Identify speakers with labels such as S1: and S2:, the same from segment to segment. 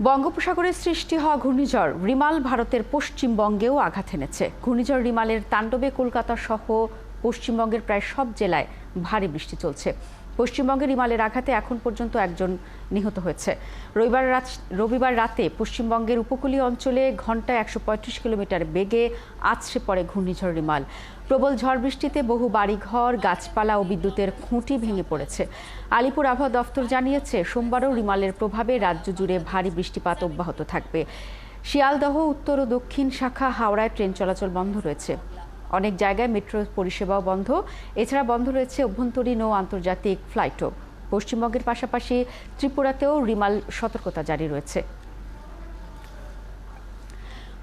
S1: বঙ্গোপসাগরে সৃষ্টি হওয়া ঘূর্ণিঝড় রিমাল ভারতের পশ্চিমবঙ্গেও আঘাত এনেছে। ঘূর্ণিঝড় রিমালের তাণ্ডবে কলকাতা সহ পশ্চিমবঙ্গের প্রায় সব জেলায় ভারী বৃষ্টি চলছে। পশ্চিমবঙ্গে রিমালের আঘাতে এখন পর্যন্ত একজন নিহত হয়েছে। রবিবার রাতে পশ্চিমবঙ্গের উপকূলীয় অঞ্চলে ঘন্টায় ১৩৫ কিলোমিটার বেগে আছড়ে পড়ে ঘূর্ণিঝড় রিমাল। প্রবল ঝড় বৃষ্টিতে বহু বাড়িঘর, গাছপালা ও বিদ্যুতের খুঁটি ভেঙে পড়েছে। আলিপুর আবহাওয়া দফতর জানিয়েছে, সোমবারও রিমালের প্রভাবে রাজ্য জুড়ে ভারী বৃষ্টিপাত অব্যাহত থাকবে। শিয়ালদহ উত্তর ও দক্ষিণ শাখা হাওড়ায় ট্রেন চলাচল বন্ধ রয়েছে। অনেক জায়গায় মেট্রো পরিষেবাও বন্ধ। এছাড়া বন্ধ রয়েছে অভ্যন্তরীণ ও আন্তর্জাতিক ফ্লাইটও। পশ্চিমবঙ্গের পাশাপাশি ত্রিপুরাতেও রিমাল সতর্কতা জারি রয়েছে।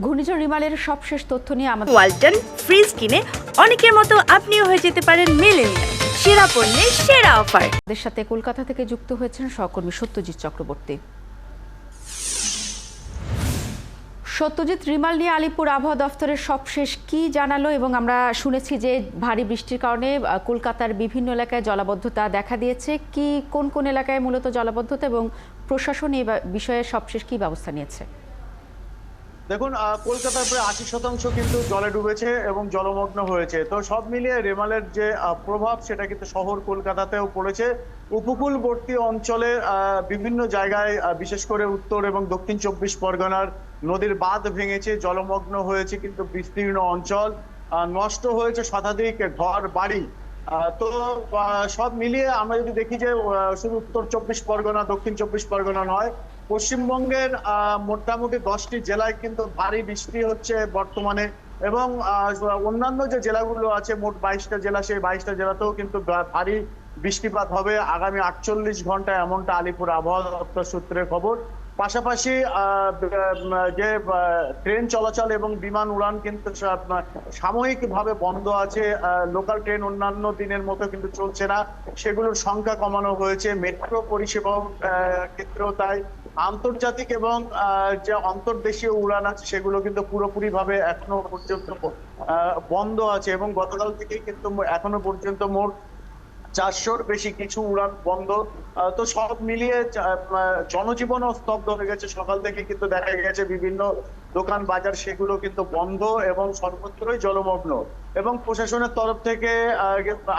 S1: ঘূর্ণিঝড় রিমালের সবশেষ তথ্য নিয়ে আমাদের
S2: ওয়ালটন ফ্রিজ কিনে অনেকের মতো আপনিও হয়ে যেতে পারেন মিলেনিয়াল সেরা পণ্যের সেরা অফার।
S1: আমাদের সাথে কলকাতা থেকে যুক্ত হয়েছেন সহকর্মী সত্যজিৎ চক্রবর্তী। সত্যজিৎ, রিমাল নিয়ে আলিপুর আবহাওয়া দফতরের সবশেষ কি জানালো? এবং আমরা শুনেছি যে ভারী বৃষ্টির কারণে কলকাতার বিভিন্ন এলাকায় জলাবদ্ধতা দেখা দিয়েছে। কি কোন কোন এলাকায় মূলত জলাবদ্ধতা, এবং প্রশাসন এই বিষয়ে সবশেষ কি ব্যবস্থা নিয়েছে?
S3: দেখুন, কলকাতার প্রায় ৮০% কিন্তু জলে ডুবেছে এবং জলমগ্ন হয়েছে। তো সব মিলিয়ে রেমালের যে প্রভাব সেটা কিন্তু শহর কলকাতাতেও পড়েছে। উপকূলবর্তী অঞ্চলে বিভিন্ন জায়গায়, বিশেষ করে উত্তর এবং দক্ষিণ ২৪ পরগনার নদীর বাঁধ ভেঙেছে, জলমগ্ন হয়েছে কিন্তু বিস্তীর্ণ অঞ্চল, নষ্ট হয়েছে শতাধিক ঘর বাড়ি। তো সব মিলিয়ে আমরা যদি দেখি যে শুধু উত্তর ২৪ পরগনা, দক্ষিণ ২৪ পরগনা নয়, পশ্চিমবঙ্গের মোটামুটি ১০টি জেলায় কিন্তু ভারী বৃষ্টি হচ্ছে বর্তমানে। এবং অন্যান্য যে জেলাগুলো আছে, মোট ২২টা জেলা, সেই ২২টা জেলাতেও কিন্তু ভারী বৃষ্টিপাত হবে আগামী ৪৮ ঘন্টায়, এমনটা আলিপুর আবহাওয়া দপ্তর সূত্রে খবর। পাশাপাশি যে ট্রেন চলাচল এবং বিমান উড়ান কিন্তু সাময়িকভাবে বন্ধ আছে। লোকাল ট্রেন অন্যান্য দিনের মতো কিন্তু চলছে না, সেগুলোর সংখ্যা কমানো হয়েছে। মেট্রো পরিষেবাও ক্ষেত্রেও তাই। আন্তর্জাতিক এবং যে অন্তর্দেশীয় উড়ান আছে সেগুলো কিন্তু পুরোপুরি ভাবে এখনো পর্যন্ত বন্ধ আছে, এবং গতকাল থেকেই কিন্তু এখনো পর্যন্ত মোট ৪০০-র বেশি কিছু উড়ান বন্ধ। তো সব মিলিয়ে জনজীবনও স্তব্ধ হয়ে গেছে। সকাল থেকে কিন্তু দেখা গেছে বিভিন্ন দোকান বাজার সেগুলো কিন্তু বন্ধ এবং সর্বত্রই জলমগ্ন। এবং প্রশাসনের তরফ থেকে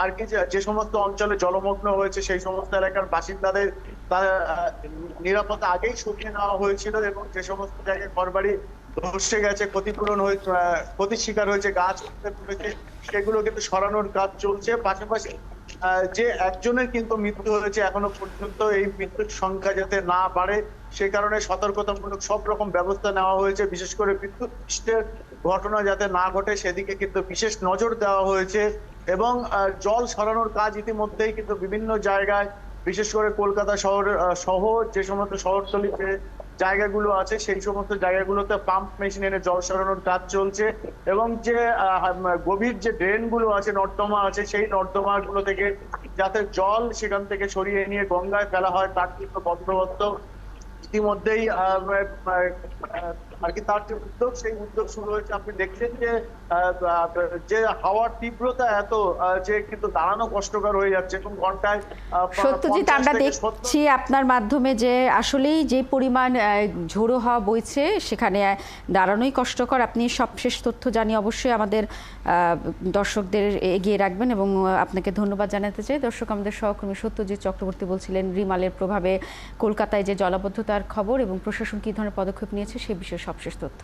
S3: আর কি যে সমস্ত অঞ্চলে জলমগ্ন হয়েছে সেই সমস্ত এলাকার বাসিন্দাদের নিরাপত্তা আগেই সরিয়ে নেওয়া হয়েছিল, এবং যে সমস্ত জায়গায় ঘরবাড়ি ধসে গেছে, ক্ষতিপূরণ হয়েছে, ক্ষতির শিকার হয়েছে, গাছ পড়েছে, সেগুলো কিন্তু সরানোর কাজ চলছে। পাশাপাশি যে একজনের কিন্তু মৃত্যু হয়েছে এখনো পর্যন্ত, এই মৃত্যুর সংখ্যা যাতে না বাড়ে সে কারণে সতর্কতামূলক সব রকম ব্যবস্থা নেওয়া হয়েছে। বিশেষ করে বিদ্যুৎ স্পৃষ্টের ঘটনা যাতে না ঘটে সেদিকে কিন্তু বিশেষ নজর দেওয়া হয়েছে। এবং জল সরানোর কাজ ইতিমধ্যেই কিন্তু বিভিন্ন জায়গায়, বিশেষ করে কলকাতা শহর সহ যে সমস্ত শহরতলি জায়গাগুলো আছে সেই সমস্ত জায়গাগুলোতে পাম্প মেশিন এনে জল সরানোর কাজ চলছে। এবং যে গভীর যে ড্রেন গুলো আছে, নর্দমা আছে, সেই নর্দমা গুলো থেকে যাতে জল সেখান থেকে সরিয়ে নিয়ে গঙ্গায় ফেলা হয় তার কিন্তু বন্দোবস্ত ইতিমধ্যেই আর কি তার যে উদ্যোগ, সেই উদ্যোগ শুরু হয়েছে। আপনি দেখছেন যে হাওয়ার তীব্রতা এত যে কিন্তু দাঁড়ানো কষ্টকর হয়ে যাচ্ছে। এবং ঘন্টায়
S1: সত্যজিৎ, আমরা দেখছি আপনার মাধ্যমে যে আসলেই যে পরিমাণ ঝোড়ো হাওয়া বইছে সেখানে দাঁড়ানোই কষ্টকর। আপনি সবশেষ তথ্য জানিয়ে অবশ্যই আমাদের দর্শকদের এগিয়ে রাখবেন, এবং আপনাকে ধন্যবাদ জানাতে চাই। দর্শক, আমাদের সহকর্মী সত্যজিৎ চক্রবর্তী বলছিলেন রিমালের প্রভাবে কলকাতায় যে জলাবদ্ধতার খবর এবং প্রশাসন কী ধরনের পদক্ষেপ নিয়েছে সে বিষয়ে সবশেষ তথ্য।